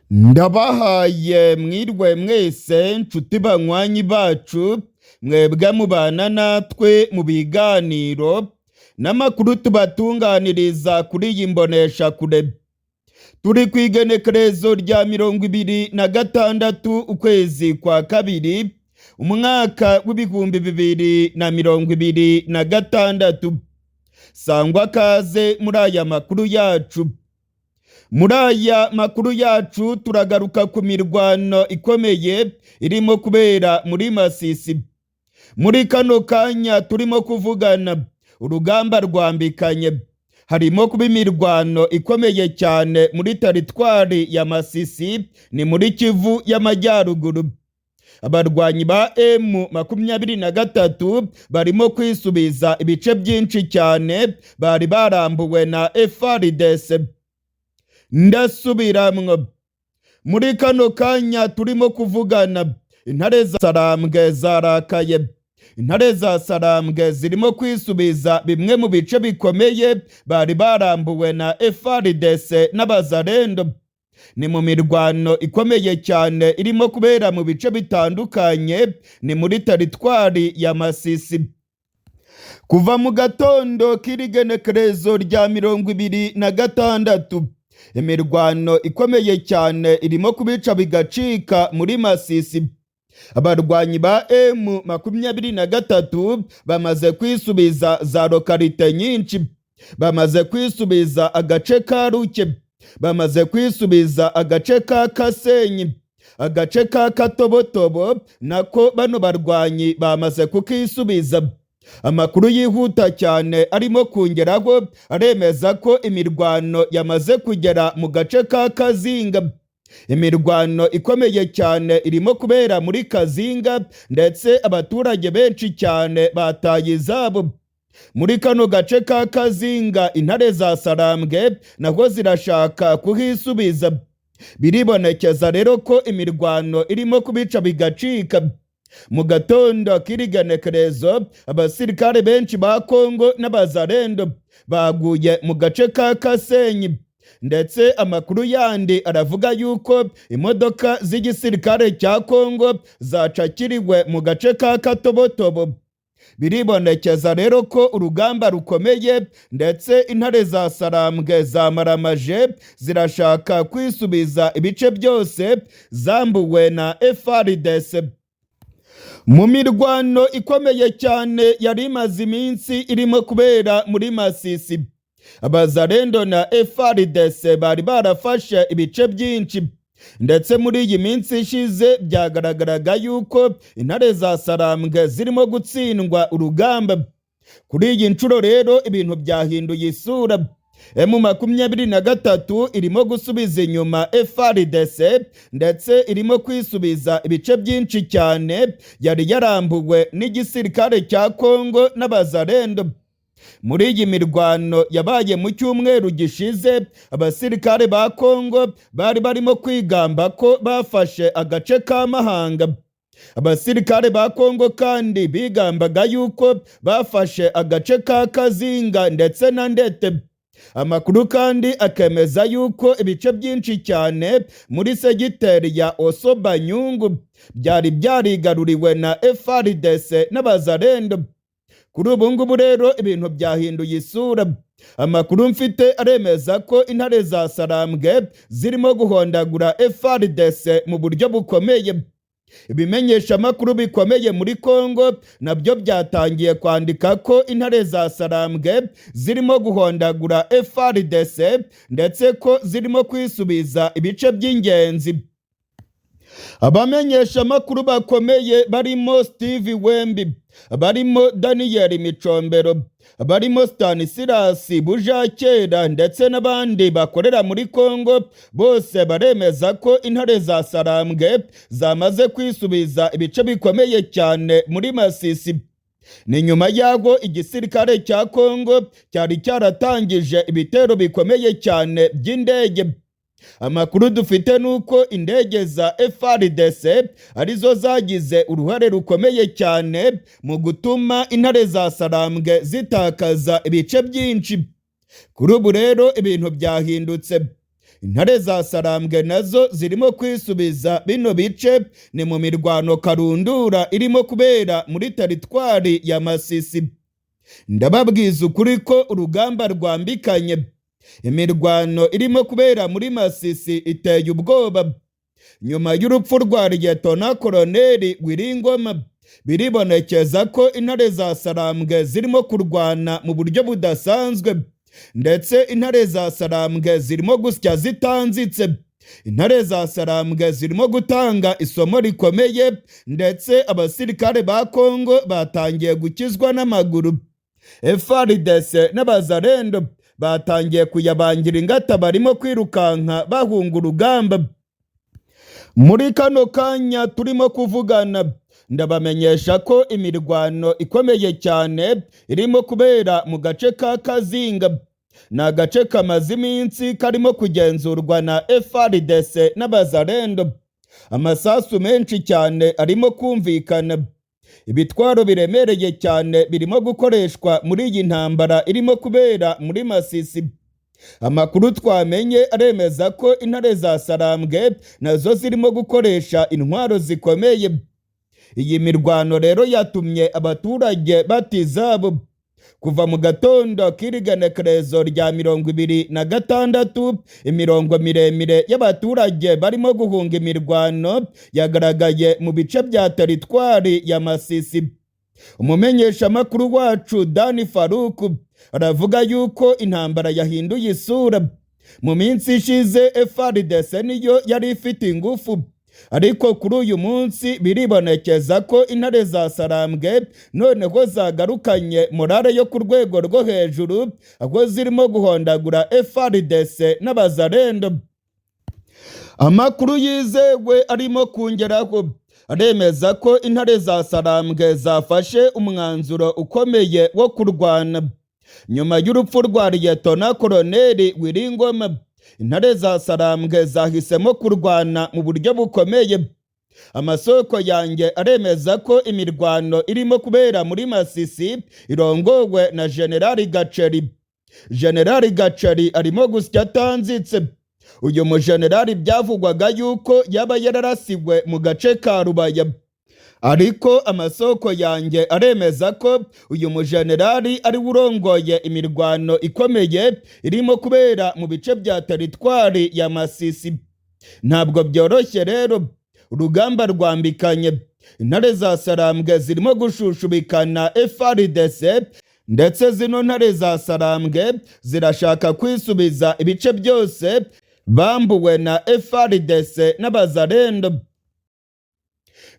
Ndabahaye mwirwe mwese nshuti banywanyi bacu mwebwe mubana natwe mu biganiro n'amakuru tubatunganiriza kuri iyi mboneshakure. Turi kw'igenekerezo rya 26 ukwezi kwa kabiri umwaka w'ibihumbi 2026. Sangwa kaze muri aya makuru yacu. Muri aya makuru yacu turagaruka ku mirwano ikomeye irimo kubera muri Masisi. Muri kano kanya turimo kuvugana urugamba rwambikanye. Harimo kuba imirwano ikomeye cyane muri teritwari ya Masisi, ni muri Kivu y'Amajyaruguru. Abarwanyi ba M23 barimo kwisubiza ibice byinshi cyane bari barambuwe na FARDC. Ndasubiramwo, muri kano kanya turimo kuvugana intare za Sarambwe zarakaye. Intare za Sarambwe zirimo kwisubiza bimwe mu bice bikomeye bari barambuwe na FARDC n'abazarendo. Ni mu mirwano ikomeye cyane irimo kubera mu bice bitandukanye, ni muri teritwari ya Masisi. Kuva mu gatondo k'igenekerezo rya 26 imirwano ikomeye cyane irimo kubica bigacika muri Masisi. Abarwanyi ba M23 bamaze kwisubiza za lokalite nyinshi, bamaze kwisubiza agace ka Ruke, bamaze kwisubiza agace ka Kasenyi, agace ka Katobotobo nako bano barwanyi bamaze kukisubiza. Amakuru yihuta cyane arimo kongeraho aremeza ko imirwano yamaze kugera mu gace ka Kazinga. Imirwano ikomeye cyane irimo kubera muri Kazinga, ndetse abaturage benshi cyane bataye izabo. Muri kano gace ka Kazinga intare za Sarambwe naho zirashaka kuhisubiza. Biribonekeza rero ko imirwano irimo kubica bigacika. Mu gatondo k'igenekerezo abasirikare benshi ba Kongo n'abazarendo baguye mu gace ka Kasenyi, ndetse amakuru yandi aravuga yuko imodoka z'igisirikare cya Kongo zacakiriwe mu gace ka Katobotobo. Biribonekeza rero ko urugamba rukomeye, ndetse intare za Sarambwe zamaramaje zirashaka kwisubiza ibice byose zambuwe na FARDC. Mu mirwano ikomeye cyane yari imaze iminsi irimo kubera muri Masisi, abazarendo na FARDC bari barafashe ibice byinshi, ndetse muri iyi minsi ishize byagaragaraga yuko intare za Sarambwe zirimo gutsindwa urugamba. Kuri iyi nshuro rero ibintu byahinduye isura. M23 irimo gusubiza inyuma FARDC, ndetse irimo kwisubiza ibice byinshi cyane yari yarambuwe n'igisirikare cya Kongo n'abazarendo. Muri iyi mirwano yabaye mu cyumweru gishize, abasirikare ba Kongo bari barimo kwigamba ko bafashe agace ka Mahanga. Abasirikare ba Kongo kandi bigambaga yuko bafashe agace ka Kazinga ndetse na Ndete. Amakuru kandi akemeza yuko ibice byinshi cyane muri segiteri ya Osobanyungu byari byarigaruriwe na FARDC n'abazarendo. Kuri ubu ngubu rero ibintu byahinduye isura. Amakuru mfite aremeza ko intare za Sarambwe zirimo guhondagura FARDC mu buryo bukomeye. Ibimenyesha amakuru bikomeye muri Kongo nabyo byatangiye kwandika ko intare za Sarambwe zirimo guhondagura FARDC, ndetse ko zirimo kwisubiza ibice by'ingenzi. Abamenyesha amakuru bakomeye barimo Steve Wembi, barimo Daniel Micombero, barimo Stanislas Bujakera, ndetse n'abandi bakorera muri Kongo, bose baremeza ko intare za Sarambwe zamaze kwisubiza ibice bikomeye cyane muri Masisi. Ni nyuma yaho igisirikare cya Kongo cyari cyaratangije ibitero bikomeye cyane by'indege. Amakuru dufite nuko indege za FARDC arizo zagize uruhare rukomeye cyane mu gutuma intare za Sarambwe zitakaza ibice byinshi. Kuri ubu rero ibintu byahindutse. intare za Sarambwe nazo zirimo kwisubiza bino bice ni mu mirwano karundura irimo kubera muri teritwari ya Masisi. Ndababwiza ukuri ko urugamba rwambikanye. Imirwano irimo kubera muri Masisi iteye ubwoba. Nyuma y'urupfu rwa Liyetona Koloneli Wiringoma, biribonekeza ko intare za Sarambwe zirimo kurwana mu buryo budasanzwe, ndetse intare za Sarambwe zirimo gusya zitanzitse. Intare za Sarambwe zirimo gutanga isomo rikomeye, ndetse abasirikare ba Kongo batangiye gukizwa n'amaguru. FARDC n'abazarendo batangiye kuyabangira ingata, barimo kwirukanka bahunga urugamba. Muri kano kanya turimo kuvugana, ndabamenyesha ko imirwano ikomeye cyane irimo kubera mu gace ka Kazinga. Ni agace kamaze iminsi karimo kugenzurwa na FARDC n'abazarendo. Amasasu menshi cyane arimo kumvikana. Ibitwaro biremereye cyane birimo gukoreshwa muri iyi ntambara irimo kubera muri Masisi. Amakuru twamenye aremeza ko intare za Sarambwe nazo zirimo gukoresha intwaro zikomeye. Iyi mirwano rero yatumye abaturage batizabo. Kuva mu gatondo k'irigenekerezo rya 26, imirongo miremire y'abaturage barimo guhunga imirwano yagaragaye mu bice bya teritwari ya Masisi. Umumenyeshamakuru wacu Dani Faruku aravuga yuko intambara yahinduye isura. Mu minsi ishize FARDC niyo yari ifite ingufu, ariko kuri uyu munsi biribonekeza ko intare za Sarambwe noneho zagarukanye morale yo ku rwego rwo hejuru, aho zirimo guhondagura FARDC n'abazarendo. Amakuru yizewe arimo kongeraho aremeza ko intare za Sarambwe zafashe umwanzuro ukomeye wo kurwana. Nyuma y'urupfu rwa Liyetona Koloneli Wiringoma, intare za Sarambwe zahisemo kurwana mu buryo bukomeye. Amasoko yanjye aremeza ko imirwano irimo kubera muri Masisi irongowe na Generali Gaceri. Generali Gaceri arimo gusya atanzitse. Uyu mujenerali byavugwaga yuko yaba yararasiwe mu gace ka Rubaya, ariko amasoko yanjye aremeza ko uyu mujenerali ari urongoye imirwano ikomeye irimo kubera mu bice bya teritwari ya Masisi. Ntabwo byoroshye rero, urugamba rwambikanye. Intare za Sarambwe zirimo gushushubikana FARDC, ndetse zino ntare za Sarambwe zirashaka kwisubiza ibice byose bambuwe na FARDC n'abazarendo.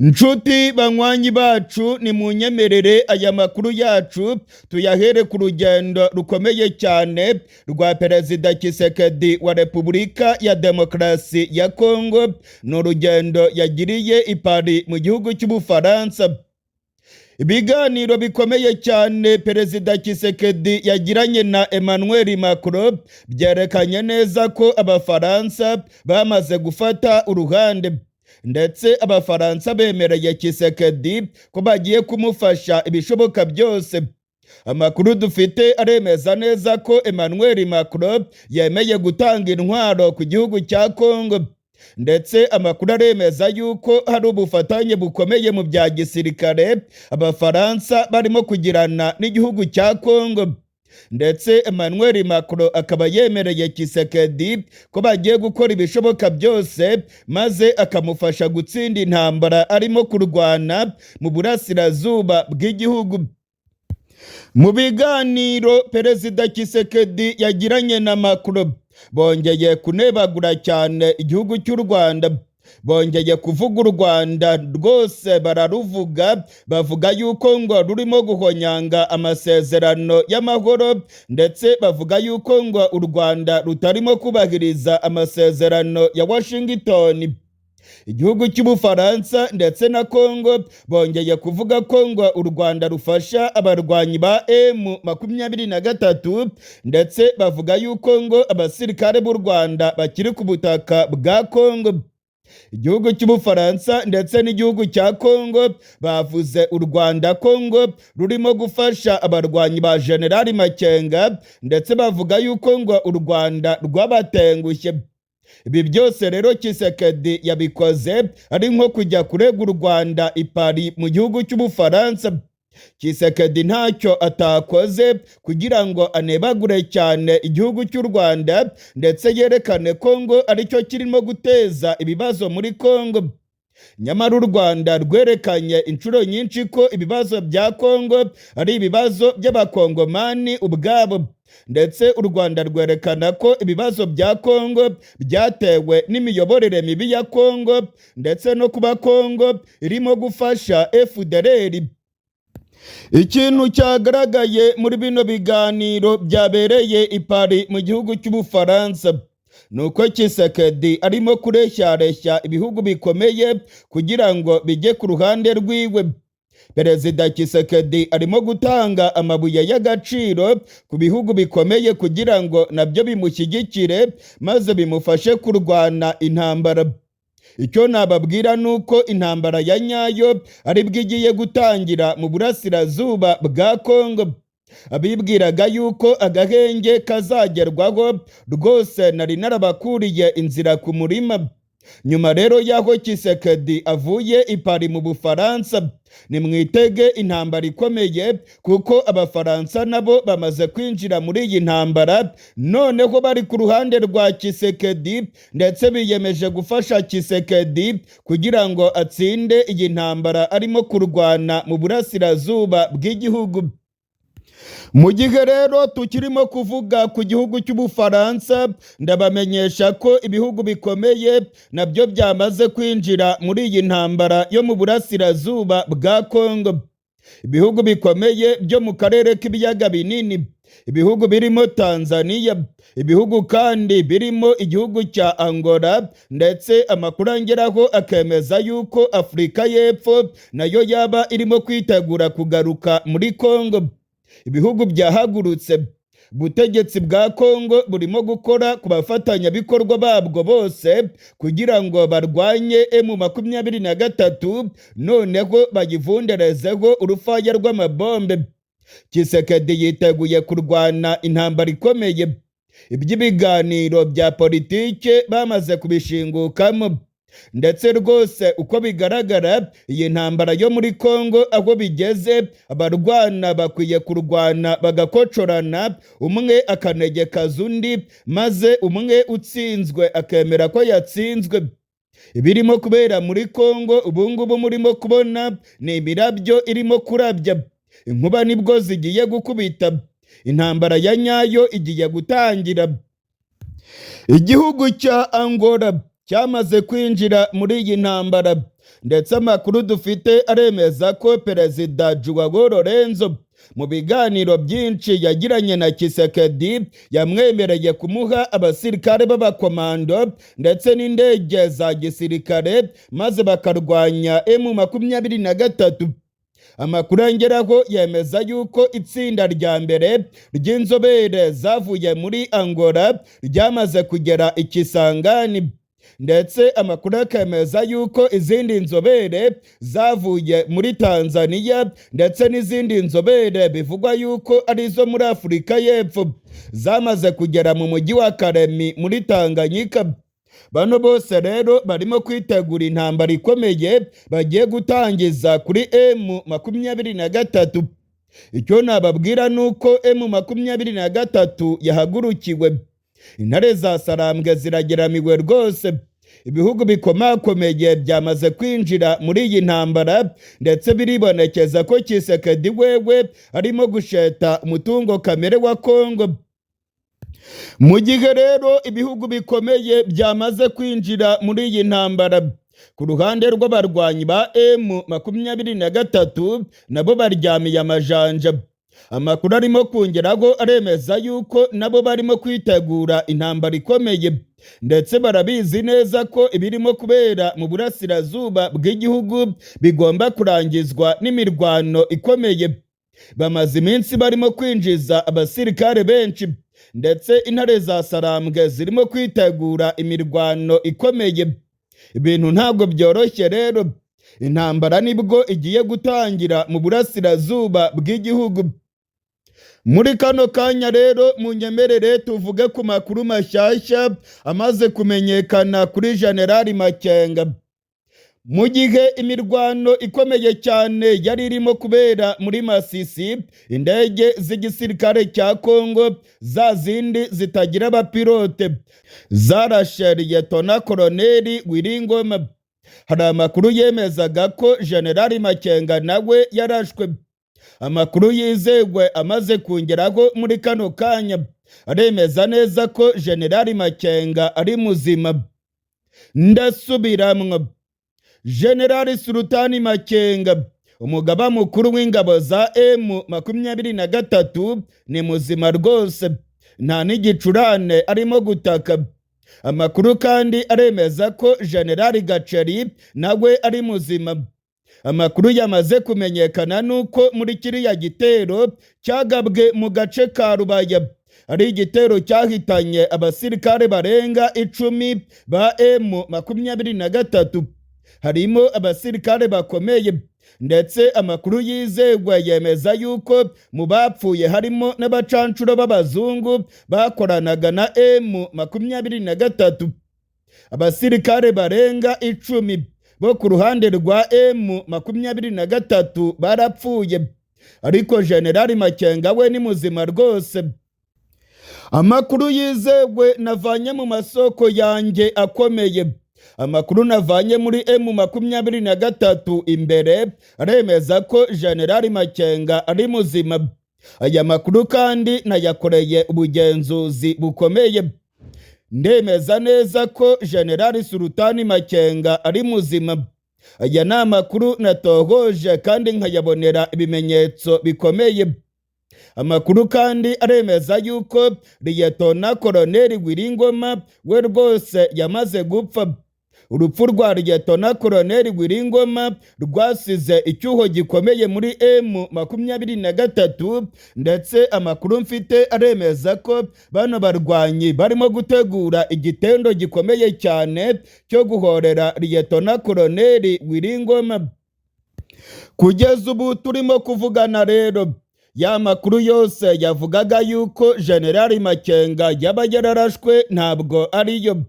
Nshuti banywanyi bacu, ni munyemerere aya makuru yacu tuyahere ku rugendo rukomeye cyane rwa Perezida Tshisekedi wa Repubulika ya Demokarasi ya Kongo. Ni urugendo yagiriye i Paris mu gihugu cy'Ubufaransa. Ibiganiro bikomeye cyane Perezida Tshisekedi yagiranye na Emmanuel Macron byerekanye neza ko Abafaransa bamaze gufata uruhande, ndetse Abafaransa bemereye Tshisekedi ko bagiye kumufasha ibishoboka byose. Amakuru dufite aremeza neza ko Emmanuel Macron yemeye gutanga intwaro ku gihugu cya Kongo, ndetse amakuru aremeza yuko hari ubufatanye bukomeye mu bya gisirikare Abafaransa barimo kugirana n'igihugu cya Kongo. Ndetse Emmanuel Macron akaba yemereye Tshisekedi ko bagiye gukora ibishoboka byose maze akamufasha gutsinda intambara arimo kurwana mu burasirazuba bw'igihugu. Mu biganiro Perezida Tshisekedi yagiranye na Macron, bongeye kunebagura cyane igihugu cy'u Rwanda. Bongeye kuvuga u Rwanda rwose bararuvuga, bavuga yuko ngo rurimo guhonyanga amasezerano y'amahoro, ndetse bavuga yuko ngo u Rwanda rutarimo kubahiriza amasezerano ya Washington. Igihugu cy'Ubufaransa ndetse na Kongo bongeye kuvuga ko ngo u Rwanda rufasha abarwanyi ba M23, ndetse bavuga yuko ngo abasirikare b'u Rwanda bakiri ku butaka bwa Kongo. Igihugu cy'Ubufaransa ndetse n'igihugu cya Kongo bavuze u Rwanda Kongo rurimo gufasha abarwanyi ba Generali Makenga, ndetse bavuga yuko ngo u Rwanda rwabatengushye. Ibi byose rero Tshisekedi yabikoze ari nko kujya kurega u Rwanda i Paris mu gihugu cy'Ubufaransa. Tshisekedi ntacyo atakoze kugira ngo anebagure cyane igihugu cy'u Rwanda ndetse yerekane ko ngo aricyo kirimo guteza ibibazo muri Kongo. Nyamara u Rwanda rwerekanye inshuro nyinshi ko ibibazo bya Kongo ari ibibazo by'abakongomani ubwabo, ndetse u Rwanda rwerekana ko ibibazo bya Kongo byatewe n'imiyoborere mibi ya Kongo ndetse no kuba Kongo irimo gufasha FDLR. Ikintu cyagaragaye muri bino biganiro byabereye i Paris mu gihugu cy'Ubufaransa nuko Tshisekedi arimo kureshya ibihugu bikomeye kugira ngo bijye ku ruhande rwiwe. Perezida Tshisekedi arimo gutanga amabuye y'agaciro ku bihugu bikomeye kugira ngo nabyo bimushyigikire maze bimufashe kurwana intambara. Icyo nababwira nuko intambara ya nyayo aribwo igiye gutangira mu burasirazuba bwa Kongo. Abibwiraga yuko agahenge kazagerwaho rwose nari narabakuriye inzira ku murima. Nyuma rero y'aho Tshisekedi avuye i Paris mu Bufaransa, nimwitege intambara ikomeye kuko Abafaransa nabo bamaze kwinjira muri iyi ntambara, noneho bari ku ruhande rwa Tshisekedi ndetse biyemeje gufasha Tshisekedi kugira ngo atsinde iyi ntambara arimo kurwana mu burasirazuba bw'igihugu. Mu gihe rero tukirimo kuvuga ku gihugu cy'Ubufaransa, ndabamenyesha ko ibihugu bikomeye nabyo byamaze kwinjira muri iyi ntambara yo mu burasirazuba bwa Kongo. Ibihugu bikomeye byo mu karere k'ibiyaga binini, ibihugu birimo Tanzania, ibihugu kandi birimo igihugu cya Angola, ndetse amakuru angeraho akemeza yuko Afurika y'Epfo nayo yaba irimo kwitegura kugaruka muri Kongo. Ibihugu byahagurutse. Ubutegetsi bwa Kongo burimo gukora ku bafatanyabikorwa babwo bose kugira ngo barwanye M23 noneho bayivunderezeho urufaya rw'amabombe. Tshisekedi yiteguye kurwana intambara ikomeye. Iby'ibiganiro bya politike bamaze kubishingukamo, ndetse rwose uko bigaragara iyi ntambara yo muri Kongo aho bigeze, abarwana bakwiye kurwana bagakocorana, umwe akanegekaza undi, maze umwe utsinzwe akemera ko yatsinzwe. Ibirimo kubera muri Kongo ubungubu murimo kubona ni imirabyo irimo kurabya. Inkuba nibwo zigiye gukubita. Intambara ya nyayo igiye gutangira. Igihugu cya Angola cyamaze kwinjira muri iyi ntambara, ndetse amakuru dufite aremeza ko Perezida Joao Lorenzo mu biganiro byinshi yagiranye na Tshisekedi yamwemereye kumuha abasirikare b'abakomando ndetse n'indege za gisirikare maze bakarwanya M23. Amakuru angeraho yemeza yuko itsinda rya mbere ry'inzobere zavuye muri Angola ryamaze kugera i Kisangani, ndetse amakuru akemeza yuko izindi nzobere zavuye muri Tanzania ndetse n'izindi nzobere bivugwa yuko ari zo muri Afurika y'Epfo zamaze kugera mu mujyi wa Kalemi muri Tanganyika. Bano bose rero barimo kwitegura intambara ikomeye bagiye gutangiza kuri M23. Icyo nababwira nuko M23 yahagurukiwe. Intare za Sarambwe zirageramiwe rwose. Ibihugu bikomakomeye byamaze kwinjira muri iyi ntambara, ndetse biribonekeza ko Tshisekedi wewe arimo gusheta umutungo kamere wa Kongo. Mu gihe rero ibihugu bikomeye byamaze kwinjira muri iyi ntambara, ku ruhande rw'abarwanyi ba M23 nabo baryamiye amajanja. Amakuru arimo kongeraho aremeza yuko nabo barimo kwitegura intambara ikomeye, ndetse barabizi neza ko ibirimo kubera mu burasirazuba bw'igihugu bigomba kurangizwa n'imirwano ikomeye. Bamaze iminsi barimo kwinjiza abasirikare benshi, ndetse intare za Sarambwe zirimo kwitegura imirwano ikomeye. Ibintu ntabwo byoroshye rero. Intambara nibwo igiye gutangira mu burasirazuba bw'igihugu. Muri kano kanya rero munyemerere tuvuge ku makuru mashyashya amaze kumenyekana kuri General Makenga. Mu gihe imirwano ikomeye cyane yari irimo kubera muri Masisi, indege z'igisirikare cya Kongo za zindi zitagira abapilote zarashe Liyetona Koloneli Wiringoma. Hari amakuru yemezaga ko General Makenga nawe yarashwe. Amakuru yizewe amaze kungeraho muri kano kanya aremeza neza ko General Makenga ari muzima. Ndasubiramwo, General Sultani Makenga, umugaba mukuru w'ingabo za M23, ni muzima rwose, nta n'igicurane arimo gutaka. Amakuru kandi aremeza ko General Gaceri nawe ari muzima. Amakuru yamaze kumenyekana nuko muri kiriya gitero cyagabwe mu gace ka Rubaya ari igitero cyahitanye abasirikare barenga 10 ba M23, harimo abasirikare bakomeye, ndetse amakuru yizewe yemeza yuko mu bapfuye harimo n'abacancuro b'abazungu bakoranaga na M23. Abasirikare barenga 10 bo ku ruhande rwa M23 barapfuye, ariko General Makenga we ni muzima rwose. Amakuru yizewe navanye mu masoko yanjye akomeye. Amakuru navanye muri M23 imbere aremeza ko General Makenga ari muzima. Aya makuru kandi nayakoreye ubugenzuzi bukomeye. Ndemeza neza ko General Sultani Makenga ari muzima. Aya ni amakuru natohoje kandi nkayabonera ibimenyetso bikomeye. Amakuru kandi aremeza yuko Liyetona Koloneli Wiringoma we rwose yamaze gupfa. Urupfu rwa Liyetona Koloneli Wiringoma rwasize icyuho gikomeye muri M23, ndetse amakuru mfite aremeza ko bano barwanyi barimo gutegura igitendo gikomeye cyane cyo guhorera Liyetona Koloneli Wiringoma. Kugeza ubu turimo kuvugana rero, ya makuru yose yavugaga yuko General Makenga yaba yararashwe ntabwo ariyo.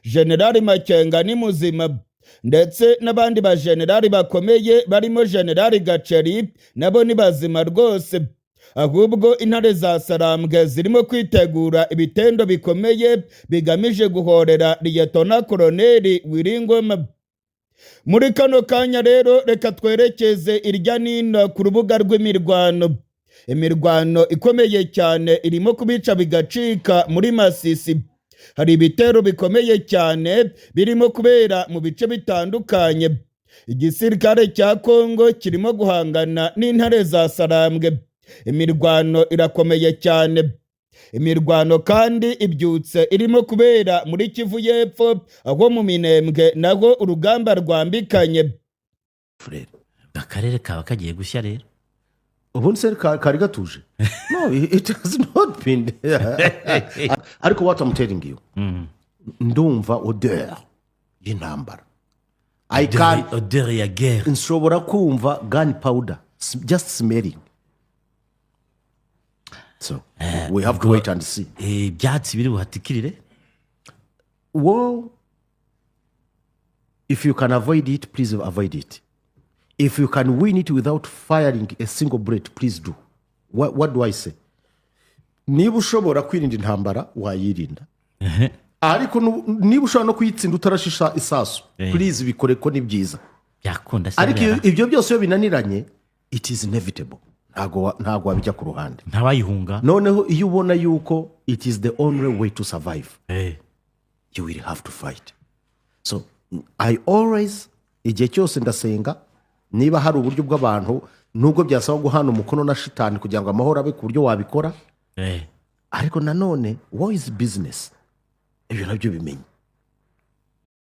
General Makenga ni muzima, ndetse n'abandi ba generali bakomeye barimo General Gaceri nabo ni bazima rwose. Ahubwo intare za Sarambwe zirimo kwitegura ibitendo bikomeye bigamije guhorera Liyetona Koloneli Wiringoma. Muri kano kanya rero reka twerekeze irya nino ku rubuga rw'imirwano. Imirwano ikomeye cyane irimo kubica bigacika muri Masisi. Hari ibitero bikomeye cyane birimo kubera mu bice bitandukanye. Igisirikare cya Kongo kirimo guhangana n'intare za Sarambwe. Imirwano irakomeye cyane. Imirwano kandi ibyutse irimo kubera muri Kivu y'Epfo, aho mu Minembwe naho urugamba rwambikanye. Akarere kaba kagiye gushya rero. Ubundi se kari gatuje? No, it has not been. Ariko what I'm telling you, ndumva odeur y'intambara. I can odeur ya guerre. Nshobora kumva gunpowder, just smelling. So we have to wait and see. Byatsi biri buhatikirire. Well, if you can avoid it, please avoid it. If you can win it without firing a single bullet, please do. What do I say? Niba ushobora kwirinda intambara wayirinda. Ariko niba ushobora no kuyitsinda utarashisha isasu, please bikore ko ni byiza. Yakunda se. Ariko ibyo byose iyo binaniranye, it is inevitable. Ntago wabijya ku ruhande. Ntabayihunga. Noneho iyo ubona yuko it is the only way to survive, you will have to fight. So I always, igihe cyose ndasenga, niba hari uburyo bw'abantu nubwo byasaba guhana umukono na shitani kugira ngo amahoro abe ku buryo wabikora, ariko nanone what is business, ibyo nabyo bimenye.